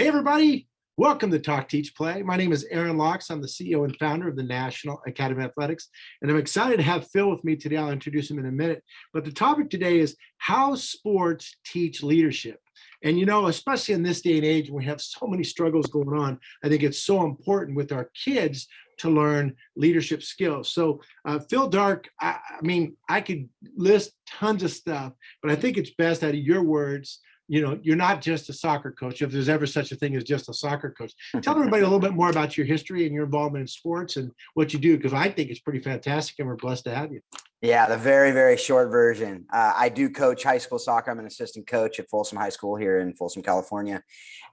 Hey, everybody. Welcome to Talk, Teach, Play. My name is Aaron Locks. I'm the CEO and founder of the National Academy of Athletics, and I'm excited to have Phil with me today. I'll introduce him in a minute. But the topic today is how sports teach leadership. And, you know, especially in this day and age, when we have so many struggles going on, I think it's so important with our kids to learn leadership skills. So Phil Darke, I could list tons of stuff, but I think it's best out of your words. You know, you're not just a soccer coach, if there's ever such a thing as just a soccer coach. Tell everybody a little bit more about your history and your involvement in sports and what you do, because I think it's pretty fantastic and we're blessed to have you. Yeah, the very, very short version. I do coach high school soccer. I'm an assistant coach at Folsom High School here in Folsom, California.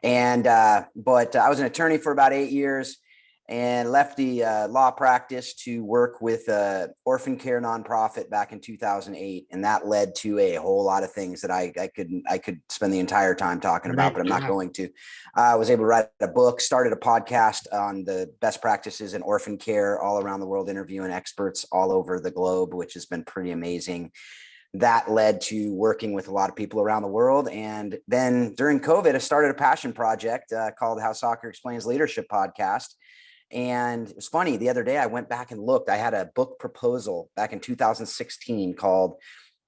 And but I was an attorney for about 8 years and left the law practice to work with an orphan care nonprofit back in 2008. And that led to a whole lot of things that I could spend the entire time talking about, but I'm not going to. I was able to write a book, started a podcast on the best practices in orphan care all around the world, interviewing experts all over the globe, which has been pretty amazing. That led to working with a lot of people around the world. And then during COVID, I started a passion project called How Soccer Explains Leadership podcast. And it was funny, the other day I went back and looked. I had a book proposal back in 2016 called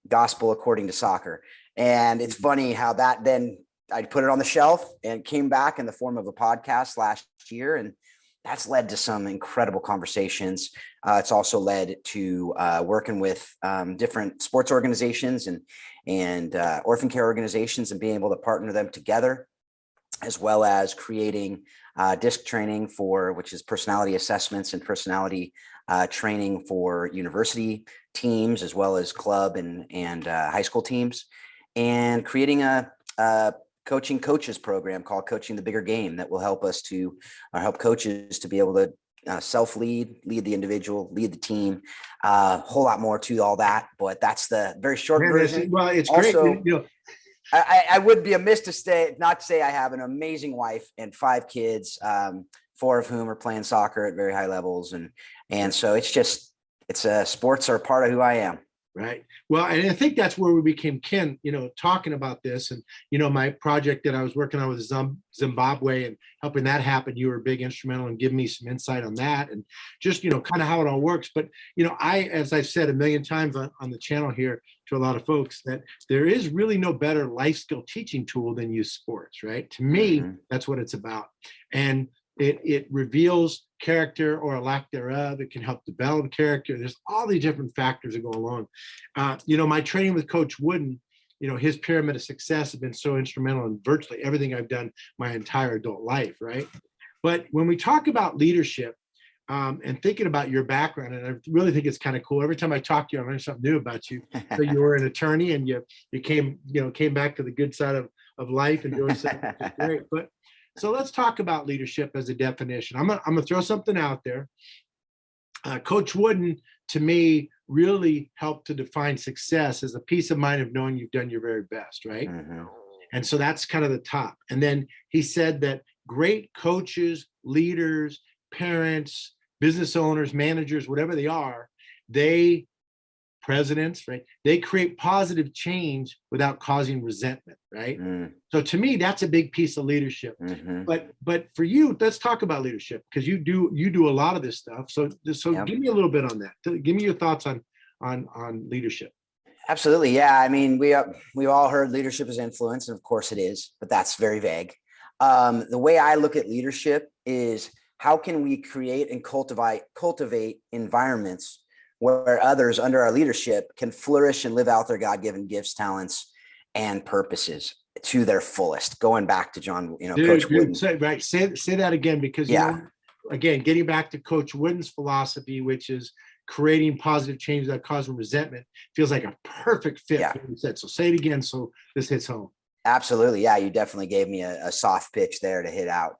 Gospel According to Soccer. And it's funny how that then I put it on the shelf and came back in the form of a podcast last year. And that's led to some incredible conversations. It's also led to working with different sports organizations and orphan care organizations and being able to partner them together, as well as creating DISC training which is personality assessments and personality training for university teams, as well as club and high school teams, and creating a coaching coaches program called Coaching the Bigger Game that will help coaches to be able to self-lead, lead the individual, lead the team, a whole lot more to all that. But that's the very short version. Well, it's also, great. You know, I would be amiss to not say I have an amazing wife and 5 kids, 4 of whom are playing soccer at very high levels. And so sports are part of who I am. Right. Well, and I think that's where we became kin, you know, talking about this. And, you know, my project that I was working on with Zimbabwe and helping that happen, you were big instrumental in giving me some insight on that and just, you know, kind of how it all works. But, you know, as I've said a million times on the channel here to a lot of folks, that there is really no better life skill teaching tool than youth sports, right? To me, that's what it's about. And it reveals character or a lack thereof. It can help develop character. There's all these different factors that go along. You know, my training with Coach Wooden, you know, his pyramid of success has been so instrumental in virtually everything I've done my entire adult life, right? But when we talk about leadership and thinking about your background, and I really think it's kind of cool. Every time I talk to you, I learn something new about you. So you were an attorney and you came back to the good side of life and doing something which is great. But so let's talk about leadership as a definition. I'm gonna throw something out there. Coach Wooden, to me, really helped to define success as a peace of mind of knowing you've done your very best, right? And so that's kind of the top. And then he said that great coaches, leaders, parents, business owners, managers, whatever they are, presidents, right? They create positive change without causing resentment, right? So to me, that's a big piece of leadership. But for you, let's talk about leadership, because you do a lot of this stuff. So give me a little bit on that. Give me your thoughts on leadership. Absolutely, yeah. I mean, we all heard leadership is influence, and of course it is, but that's very vague. The way I look at leadership is how can we create and cultivate environments where others under our leadership can flourish and live out their God-given gifts, talents, and purposes to their fullest. Going back to John, Coach Wooden. Say that again, because you know, again, getting back to Coach Wooden's philosophy, which is creating positive change that causes resentment, feels like a perfect fit for what you said. So say it again so this hits home. Absolutely. Yeah, you definitely gave me a soft pitch there to hit out.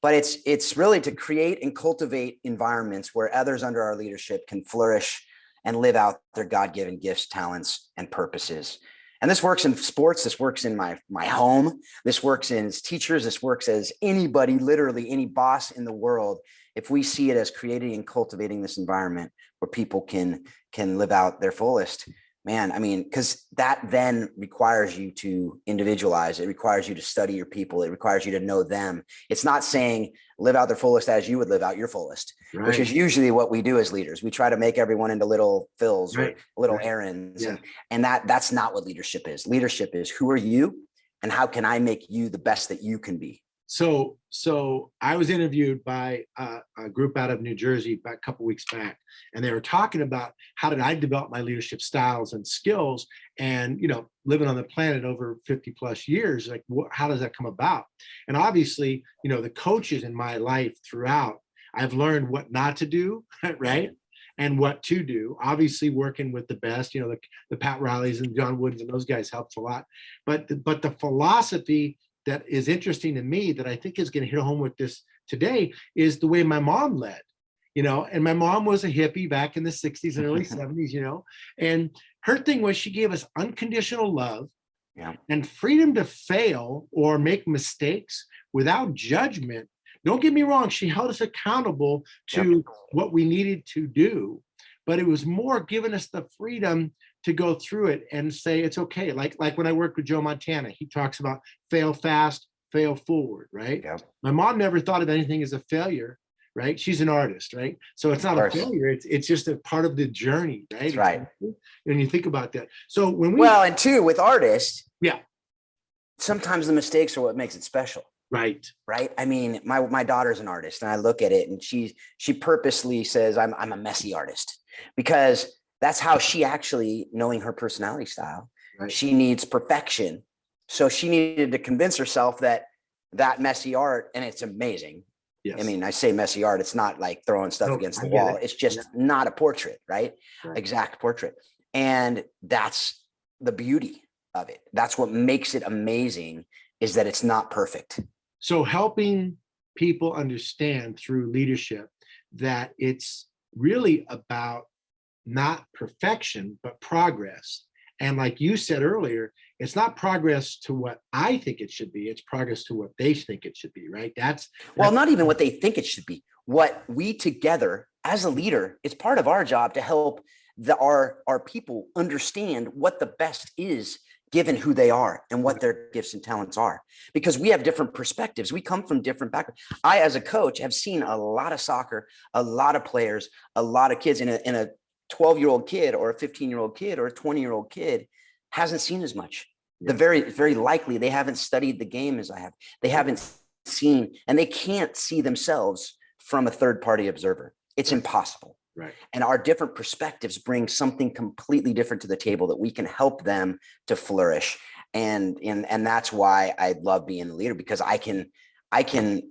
But it's really to create and cultivate environments where others under our leadership can flourish and live out their God-given gifts, talents, and purposes. And this works in sports. This works in my home. This works as teachers. This works as anybody, literally any boss in the world. If we see it as creating and cultivating this environment where people can live out their fullest, Man, I mean, because that then requires you to individualize. It requires you to study your people. It requires you to know them. It's not saying live out their fullest as you would live out your fullest, which is usually what we do as leaders. We try to make everyone into little Phils or little Aarons. And that's not what leadership is. Leadership is, who are you and how can I make you the best that you can be? So I was interviewed by a group out of New Jersey a couple of weeks back, and they were talking about how did I develop my leadership styles and skills, and living on the planet over 50 plus years, like how does that come about? And obviously, the coaches in my life throughout, I've learned what not to do, right? And what to do. Obviously, working with the best, the Pat Rileys and John Woodens and those guys helps a lot. But the philosophy that is interesting to me that I think is going to hit home with this today is the way my mom led, and my mom was a hippie back in the 60s and early 70s, and her thing was she gave us unconditional love and freedom to fail or make mistakes without judgment. Don't get me wrong. She held us accountable to what we needed to do, but it was more giving us the freedom to go through it and say, it's okay. Like when I worked with Joe Montana, he talks about fail fast, fail forward, right? Yep. My mom never thought of anything as a failure, right? She's an artist, right? So it's not a failure. It's just a part of the journey, right? That's right. When you think about that. So when and two, with artists, sometimes the mistakes are what makes it special. Right. I mean, my daughter's an artist, and I look at it, and she purposely says I'm a messy artist, because that's how she actually, knowing her personality style, she needs perfection. So she needed to convince herself that messy art, and it's amazing. Yes. I mean, I say messy art, it's not like throwing stuff against the wall. It's just not a portrait, right? Exact portrait. And that's the beauty of it. That's what makes it amazing, is that it's not perfect. So helping people understand through leadership that it's really about not perfection, but progress. And like you said earlier, it's not progress to what I think it should be. It's progress to what they think it should be, right? That's not even what they think it should be. What we together as a leader, it's part of our job to help our people understand what the best is, given who they are and what their gifts and talents are, because we have different perspectives. We come from different backgrounds. I, as a coach, have seen a lot of soccer, a lot of players, a lot of kids in a 12-year-old kid or a 15-year-old kid or a 20-year-old kid hasn't seen as much. The very likely they haven't studied the game as I have. They haven't seen, and they can't see themselves from a third-party observer. It's impossible. Right. And our different perspectives bring something completely different to the table that we can help them to flourish. And that's why I love being a leader, because I can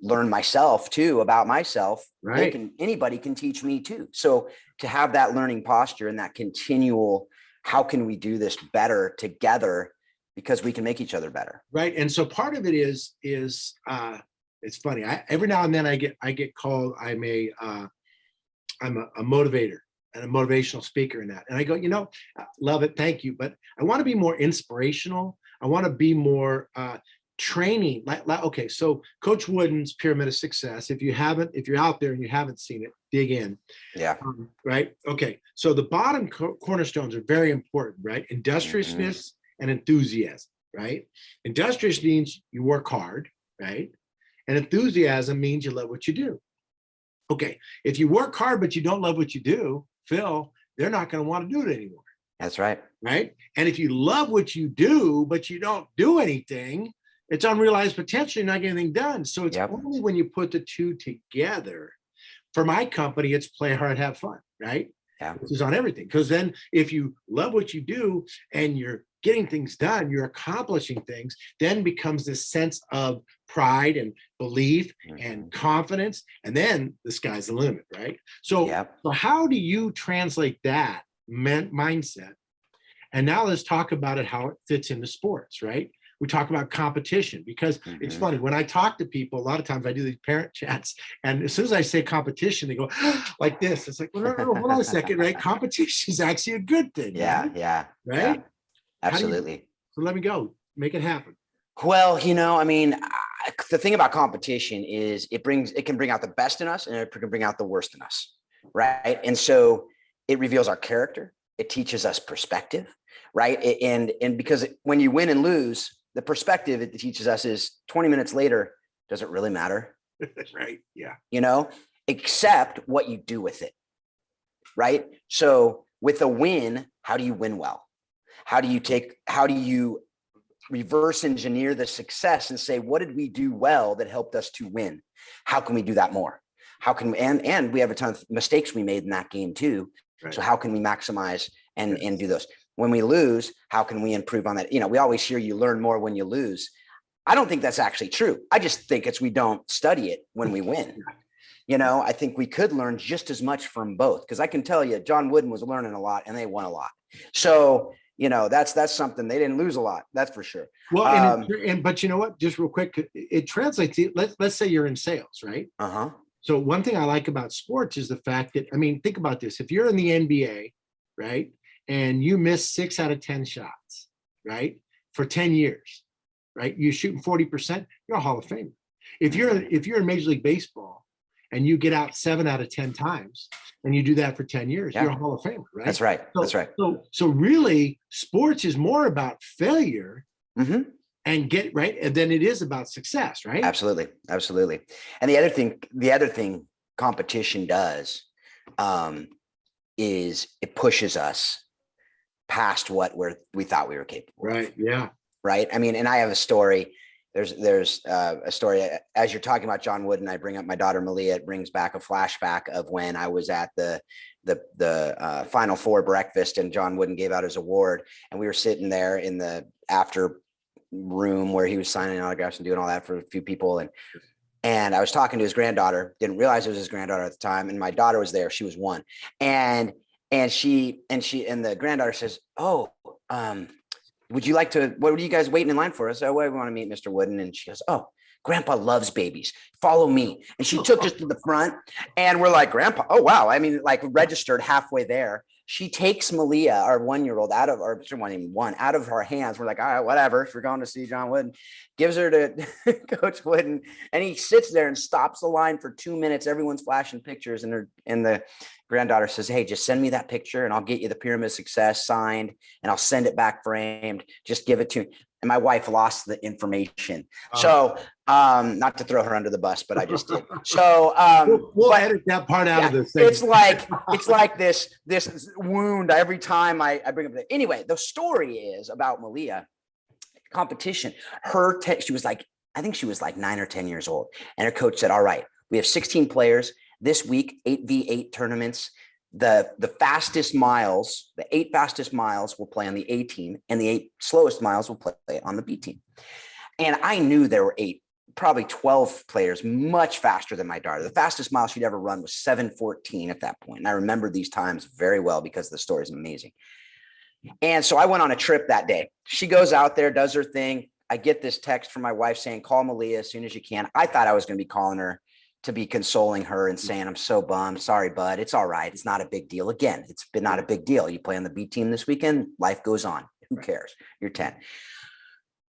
learn myself too about myself. Right. Anybody can teach me too. So to have that learning posture and that continual, how can we do this better together, because we can make each other better. Right. And so part of it is it's funny. Every now and then I get called, I'm a motivator and a motivational speaker in that. And I go, love it. Thank you. But I want to be more inspirational. I want to be more training. Okay. So Coach Wooden's Pyramid of Success, if you're out there and you haven't seen it, dig in. Yeah. Right. Okay. So the bottom cornerstones are very important, right? Industriousness and enthusiasm, right? Industrious means you work hard, right? And enthusiasm means you love what you do. Okay, if you work hard but you don't love what you do, Phil, they're not going to want to do it anymore. That's right. Right? And if you love what you do but you don't do anything, it's unrealized potential. You're not getting anything done. So it's only when you put the two together. For my company, it's play hard, have fun, right? Yeah. This is on everything. Because then if you love what you do and you're getting things done, you're accomplishing things, then becomes this sense of pride and belief and confidence. And then the sky's the limit, right? So how do you translate that mindset? And now let's talk about it, how it fits into sports, right? We talk about competition, because it's funny. When I talk to people, a lot of times I do these parent chats, and as soon as I say competition, they go like this. It's like, well, no, hold on a second, right? Competition is actually a good thing. Yeah, right? yeah. Right? Yeah, absolutely. So let me go. Make it happen. Well, I mean, the thing about competition is it can bring out the best in us, and it can bring out the worst in us, right? And so it reveals our character. It teaches us perspective. right? And because when you win and lose, the perspective it teaches us is 20 minutes later, does it really matter? Right. Yeah. Except what you do with it, right? So with a win, how do you win well? How do you reverse engineer the success and say, what did we do well that helped us to win? How can we do that more? How can we, and we have a ton of mistakes we made in that game too. Right. So how can we maximize and do those? When we lose, how can we improve on that? We always hear you learn more when you lose. I don't think that's actually true. I just think we don't study it when we win. I think we could learn just as much from both, because I can tell you, John Wooden was learning a lot and they won a lot. So, that's something. They didn't lose a lot. That's for sure. Well, but you know what, just real quick, it translates. Let's say you're in sales, right? Uh-huh. So one thing I like about sports is the fact that, think about this. If you're in the NBA, right, and you miss 6 out of 10 shots, right, for 10 years, right, you're shooting 40%, you're a Hall of Famer. If you're in Major League Baseball and you get out 7 out of 10 times and you do that for 10 years, you're a Hall of Famer, right? That's right. That's right. So really, sports is more about failure and get right, and then it is about success, right? Absolutely. And the other thing competition does is it pushes us past what we thought we were capable of. Right. Yeah. Right. And I have a story. There's a story as you're talking about John Wooden. I bring up my daughter Malia. It brings back a flashback of when I was at the Final Four breakfast and John Wooden gave out his award, and we were sitting there in the after room where he was signing autographs and doing all that for a few people, and I was talking to his granddaughter. Didn't realize it was his granddaughter at the time, and my daughter was there. She was 1, and the granddaughter says, "Oh, would you like to, what are you guys waiting in line for?" I said, "Oh, we want to meet Mr. Wooden." And she goes, "Oh, Grandpa loves babies. Follow me." And she took us to the front, and we're like, "Grandpa, oh, wow." Registered halfway there. She takes Malia, our 1-year-old, out of her hands. We're like, "All right, whatever. We're going to see John Wooden." Gives her to Coach Wooden, and he sits there and stops the line for 2 minutes. Everyone's flashing pictures, and the granddaughter says, "Hey, just send me that picture and I'll get you the Pyramid of Success signed and I'll send it back framed. Just give it to me." And my wife lost the information. So not to throw her under the bus, but I just did. So we'll edit that part out of this thing. It's like this wound every time I bring up anyway, the story is about Malia competition. She was like, I think she was like 9 or 10 years old. And her coach said, "All right, we have 16 players this week, 8v8 tournaments. The fastest miles, the 8 fastest miles will play on the A team, and the 8 slowest miles will play on the B team." And I knew there were 8, probably 12 players much faster than my daughter. The fastest mile she'd ever run was 7:14 at that point. And I remember these times very well because the story is amazing. And so I went on a trip that day. She goes out there, does her thing. I get this text from my wife saying, "Call Malia as soon as you can." I thought I was going to be calling her to be consoling her and saying, "I'm so bummed. Sorry, bud. It's all right. It's not a big deal." Again, it's been not a big deal. You play on the B team this weekend. Life goes on. Who cares? You're 10.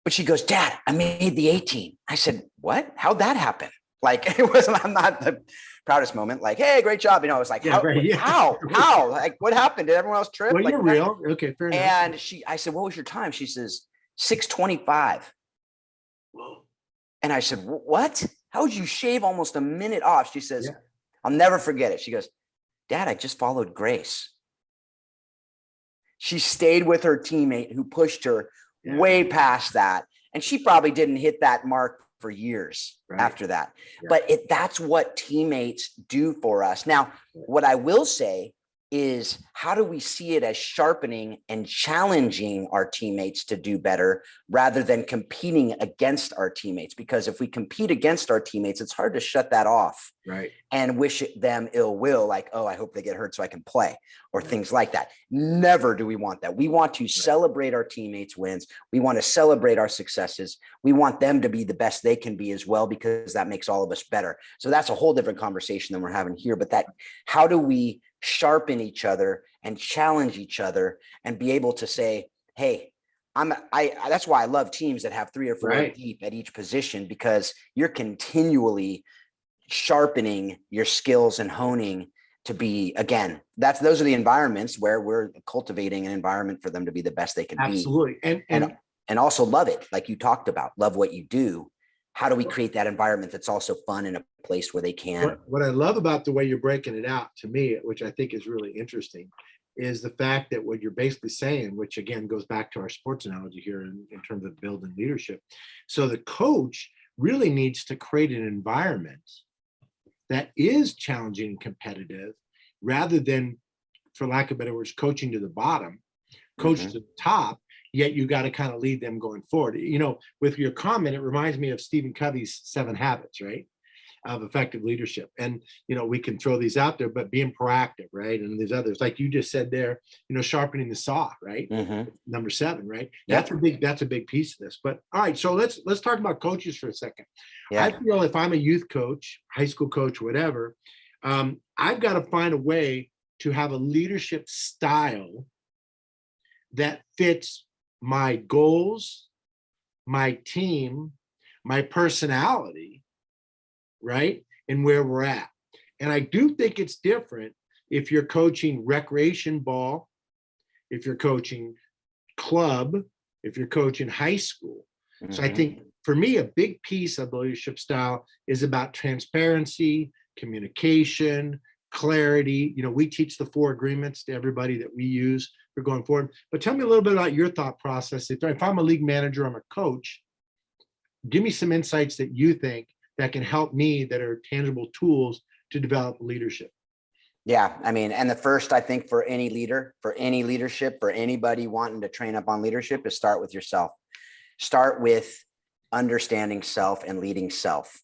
But she goes, "Dad, I made the A team." I said, "What? How'd that happen?" I'm not the proudest moment. Like, "Hey, great job." It was like, how? Like, what happened? Did everyone else trip? Well, you're real. Okay, fair enough. And I said, "What was your time?" She says, 6:25. Whoa. And I said, "What? How would you shave almost a minute off?" She says, I'll never forget it. She goes, "Dad, I just followed Grace." She stayed with her teammate who pushed her way past that. And she probably didn't hit that mark for years after that. Yeah. But that's what teammates do for us. Now, what I will say is, how do we see it as sharpening and challenging our teammates to do better rather than competing against our teammates? Because if we compete against our teammates, it's hard to shut that off and wish them ill will, like, "Oh, I hope they get hurt so I can play," or things like that. Never do we want that. We want to celebrate our teammates' wins. We want to celebrate our successes. We want them to be the best they can be as well, because that makes all of us better. So that's a whole different conversation than we're having here. But how do we sharpen each other and challenge each other and be able to say, "Hey, that's why I love teams that have 3 or 4 deep at each position, because you're continually sharpening your skills and honing to be, again, those are the environments where we're cultivating an environment for them to be the best they can Absolutely. be. And also love it. Like you talked about, love what you do. How do we create that environment that's also fun in a place where they can? What I love about the way you're breaking it out to me, which I think is really interesting, is the fact that what you're basically saying, which again goes back to our sports analogy here in terms of building leadership. So the coach really needs to create an environment that is challenging and competitive rather than, for lack of better words, coaching to the bottom, coach to the top, yet you got to kind of lead them going forward. You know, with your comment, it reminds me of Stephen Covey's 7 Habits, right, of effective leadership. And, you know, we can throw these out there, but being proactive, right? And there's others, like you just said there, you know, sharpening the saw, right? Number 7, right? That's a big piece of this. But all right, so let's talk about coaches for a second. I feel if I'm a youth coach, high school coach, whatever, I've got to find a way to have a leadership style that fits my goals, my team, my personality, right? And where we're at. And I do think it's different if you're coaching recreation ball, if you're coaching club, if you're coaching high school. So I think for me, a big piece of the leadership style is about transparency, communication, clarity. You know, we teach the 4 agreements to everybody that we use for going forward. But tell me a little bit about your thought process. If I'm a league manager, I'm a coach, give me some insights that you think that can help me, that are tangible tools to develop leadership. Yeah. I mean, and the first, I think for any leader, for any leadership, for anybody wanting to train up on leadership, is start with yourself. Start with understanding self and leading self.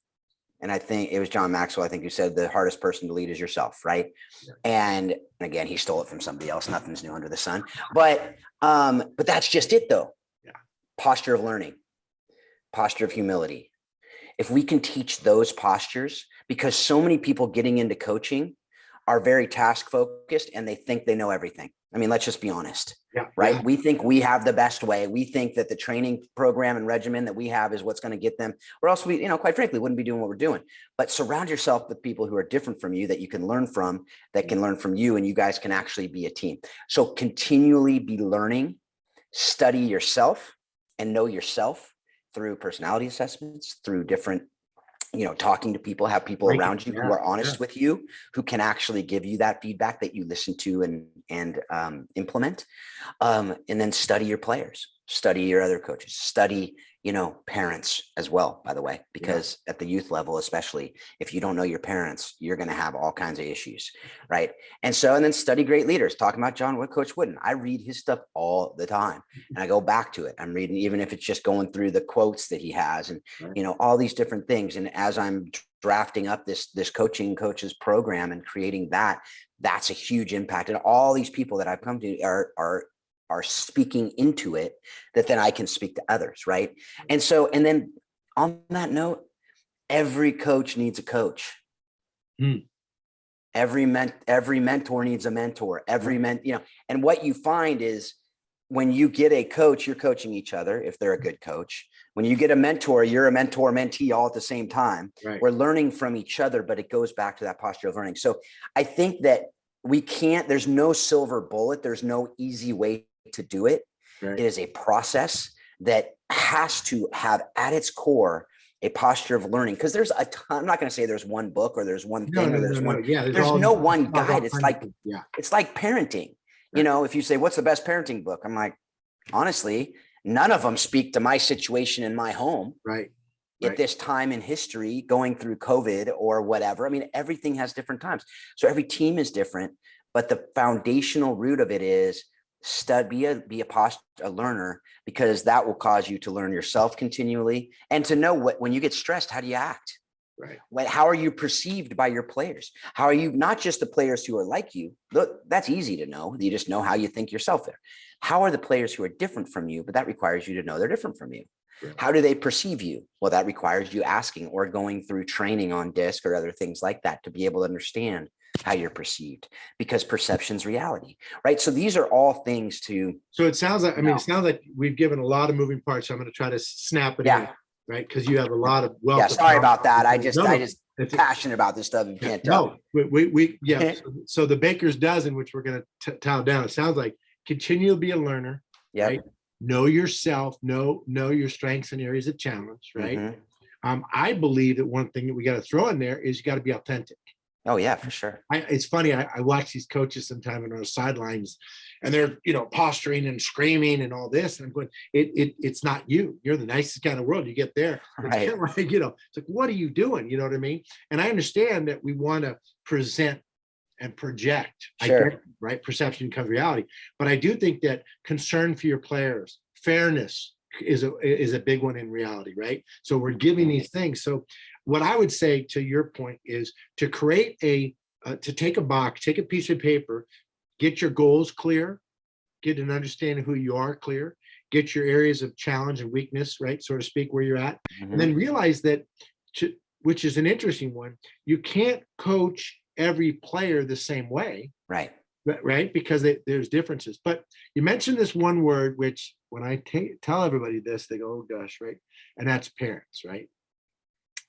And I think it was John Maxwell, I think, who said the hardest person to lead is yourself, right? Yeah. And again, he stole it from somebody else. Nothing's new under the sun. But that's just it, though. Yeah. Posture of learning, posture of humility. If we can teach those postures, because so many people getting into coaching are very task focused and they think they know everything. I mean, let's just be honest, right? Yeah. We think we have the best way. We think that the training program and regimen that we have is what's going to get them, or else we, quite frankly, wouldn't be doing what we're doing. But surround yourself with people who are different from you, that you can learn from, that can learn from you, and you guys can actually be a team. So continually be learning, study yourself and know yourself through personality assessments, through different, talking to people, have people around you who are honest with you, who can actually give you that feedback that you listen to and implement. And then study your players, study your other coaches, study, parents as well, by the way, because at the youth level, especially, if you don't know your parents, you're going to have all kinds of issues. Right. And then study great leaders. Talking about John, what coach wouldn't? I read his stuff all the time and I go back to it. I'm reading, even if it's just going through the quotes that he has and, all these different things. And as I'm drafting up this coaches program and creating that's a huge impact. And all these people that I've come to are speaking into it, that then I can speak to others. Right. And then on that note, every coach needs a coach. Every mentor needs a mentor, and what you find is when you get a coach, you're coaching each other. If they're a good coach, when you get a mentor, you're a mentor mentee all at the same time. Right. We're learning from each other, but it goes back to that posture of learning. So I think that there's no silver bullet. There's no easy way to do it. Right. It is a process that has to have at its core a posture of learning, because there's a ton. I'm not going to say there's one book or there's one thing or there's one. Yeah, there's no one guide. It's like parenting. Right. If you say, what's the best parenting book? I'm like, honestly, none of them speak to my situation in my home. Right. At this time in history, going through COVID or whatever. I mean, everything has different times. So every team is different, but the foundational root of it is be a learner, because that will cause you to learn yourself continually and to know when you get stressed, how do you act? Right. How are you perceived by your players? How are you, not just the players who are like you? Look, that's easy to know. You just know how you think yourself there. How are the players who are different from you? But that requires you to know they're different from you. Right. How do they perceive you? Well, that requires you asking or going through training on DISC or other things like that to be able to understand how you're perceived, because perception's reality, right? So these are all things to. So it sounds like, it sounds like we've given a lot of moving parts. So I'm going to try to snap it in, right? Because you have a lot of wealth. Yeah, sorry about that. passionate about this stuff. You can't tell. No, yeah. So the baker's dozen, which we're going to tell down, it sounds like continue to be a learner, right? Know yourself, know your strengths and areas of challenge, right? I believe that one thing that we got to throw in there is you got to be authentic. Oh yeah, for sure. It's funny. I watch these coaches sometimes on the sidelines, and they're posturing and screaming and all this, and I'm going, it's not you. You're the nicest guy in the world. You get there, it's kind of like it's like, what are you doing? You know what I mean? And I understand that we want to present and project. Sure. Right? Perception becomes reality. But I do think that concern for your players, fairness is a big one in reality, right? So we're giving these things. So what I would say to your point is to create to take a box, take a piece of paper, get your goals clear, get an understanding of who you are clear, get your areas of challenge and weakness, right, so to speak, where you're at, and then realize that, which is an interesting one, you can't coach every player the same way, right? Because there's differences. But you mentioned this one word, which when I tell everybody this, they go, oh gosh, right? And that's parents, right?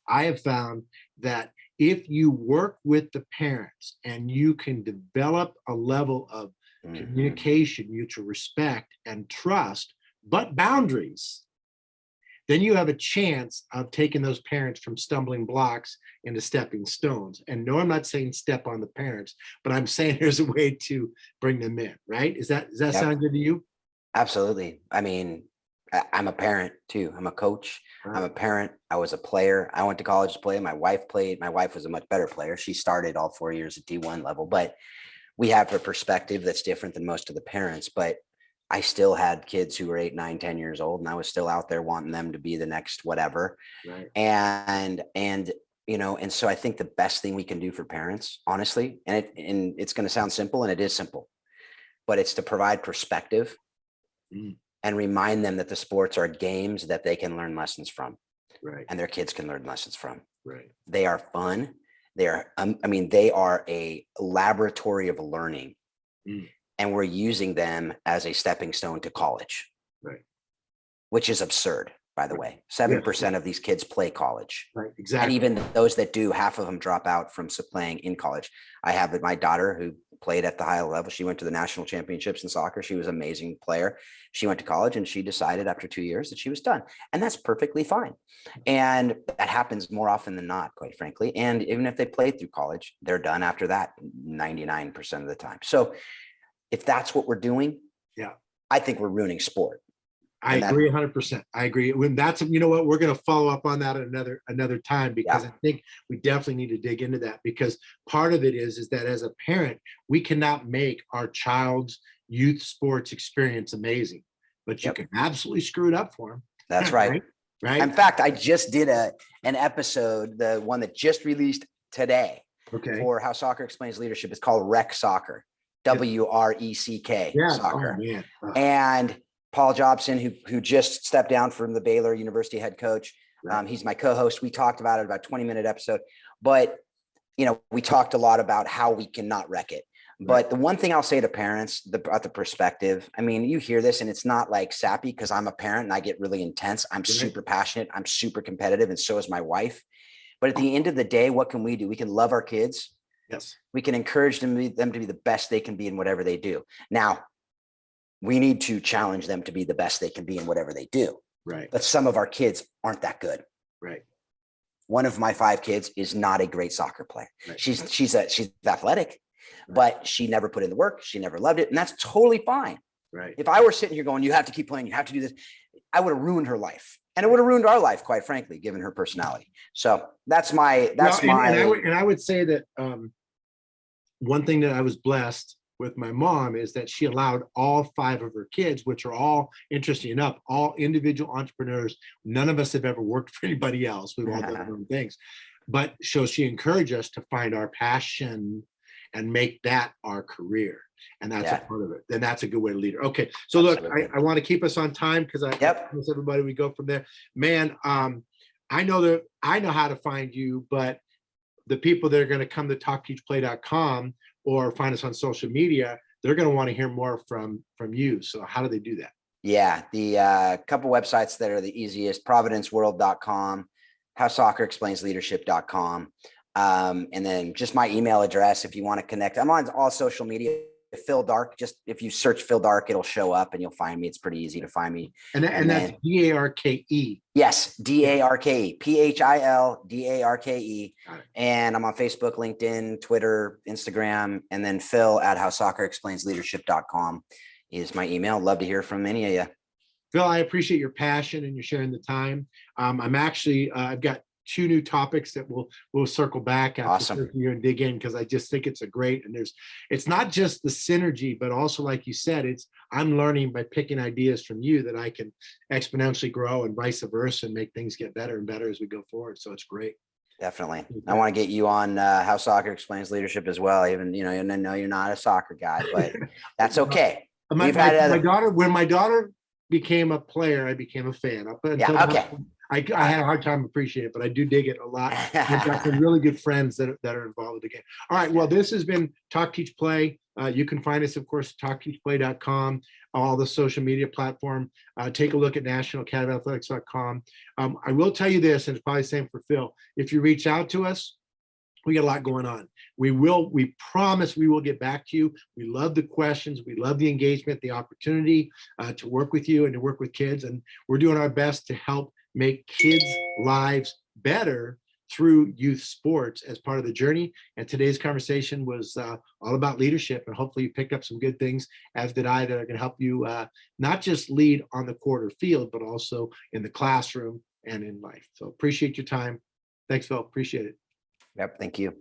I have found that if you work with the parents and you can develop a level of communication, mutual respect, and trust, but boundaries, then you have a chance of taking those parents from stumbling blocks into stepping stones. And no, I'm not saying step on the parents, but I'm saying there's a way to bring them in, right? Does that sound good to you? Absolutely. I mean, I'm a parent too. I'm a coach. I'm a parent. I was a player. I went to college to play. My wife played. My wife was a much better player. She started all 4 years at D1 level, but we have a perspective that's different than most of the parents. But I still had kids who were 8, 9, 10 years old, and I was still out there wanting them to be the next whatever. Right. And so I think the best thing we can do for parents, honestly, and it's going to sound simple, and it is simple, but it's to provide perspective and remind them that the sports are games that they can learn lessons from, right? And their kids can learn lessons from. Right. They are fun. They are, they are a laboratory of learning, and we're using them as a stepping stone to college, right? Which is absurd, by the way. 7% of these kids play college, right? Exactly. And even those that do, half of them drop out from playing in college. I have my daughter who played at the high level. She went to the national championships in soccer. She was an amazing player. She went to college and she decided after 2 years that she was done. And that's perfectly fine. And that happens more often than not, quite frankly. And even if they played through college, they're done after that 99% of the time. So if that's what we're doing, I think we're ruining sport. I agree 100%. I agree. When that's, you know what, we're going to follow up on that at another time, because I think we definitely need to dig into that, because part of it is that as a parent, we cannot make our child's youth sports experience amazing, but you can absolutely screw it up for them. That's right. Right. In fact, I just did an episode, the one that just released today, for How Soccer Explains Leadership. It's called Rec Soccer, WRECK soccer. Oh, man. And Paul Jobson, who just stepped down from the Baylor University head coach. He's my co-host. We talked about it, about 20-minute episode, but we talked a lot about how we cannot wreck it. But the one thing I'll say to parents about the perspective, I mean, you hear this and it's not like sappy, because I'm a parent and I get really intense. I'm super passionate. I'm super competitive. And so is my wife. But at the end of the day, what can we do? We can love our kids. Yes. We can encourage them to be the best they can be in whatever they do. Now, we need to challenge them to be the best they can be in whatever they do. Right. But some of our kids aren't that good. Right. One of my 5 kids is not a great soccer player. Right. She's athletic, but she never put in the work. She never loved it. And that's totally fine. Right. If I were sitting here going, you have to keep playing, you have to do this, I would have ruined her life. And it would have ruined our life, quite frankly, given her personality. So and I would say that one thing that I was blessed with my mom is that she allowed all 5 of her kids, which are all, interesting enough, all individual entrepreneurs. None of us have ever worked for anybody else. We've all done our own things. But so she encouraged us to find our passion and make that our career. And that's a part of it. Then that's a good way to lead her. Okay. So look, I want to keep us on time, because I promise everybody we go from there. Man, I know how to find you, but the people that are going to come to talkteachplay.com or find us on social media, they're going to want to hear more from you. So how do they do that? Yeah, the couple websites that are the easiest: providenceworld.com, howsoccerexplainsleadership.com. And then just my email address if you want to connect. I'm on all social media. Phil Darke. Just if you search Phil Darke, it'll show up and you'll find me. It's pretty easy to find me. And that's Darke. Yes, Darke, PhilDarke. And I'm on Facebook, LinkedIn, Twitter, Instagram, and then Phil@HowSoccerExplainsLeadership.com is my email. Love to hear from any of you. Phil, I appreciate your passion and you're sharing the time. I'm actually, I've got 2 new topics that we'll circle back after you and dig in, because I just think it's it's not just the synergy, but also, like you said, I'm learning by picking ideas from you that I can exponentially grow and vice versa and make things get better and better as we go forward. So it's great. Definitely. I want to get you on How Soccer Explains Leadership as well. Even, and I know you're not a soccer guy, but that's okay. My daughter, when my daughter became a player, I became a fan. Okay. I had a hard time appreciating it, but I do dig it a lot. I've got some really good friends that are involved with the game. All right. Well, this has been Talk, Teach, Play. You can find us, of course, talkteachplay.com, all the social media platform. Take a look at nationalacademyathletics.com. I will tell you this, and it's probably the same for Phil. If you reach out to us, we got a lot going on. We promise we will get back to you. We love the questions. We love the engagement, the opportunity to work with you and to work with kids. And we're doing our best to help make kids' lives better through youth sports as part of the journey. And today's conversation was all about leadership. And hopefully you picked up some good things, as did I, that are going to help you not just lead on the court or field, but also in the classroom and in life. So appreciate your time. Thanks, Phil. Appreciate it. Yep. Thank you.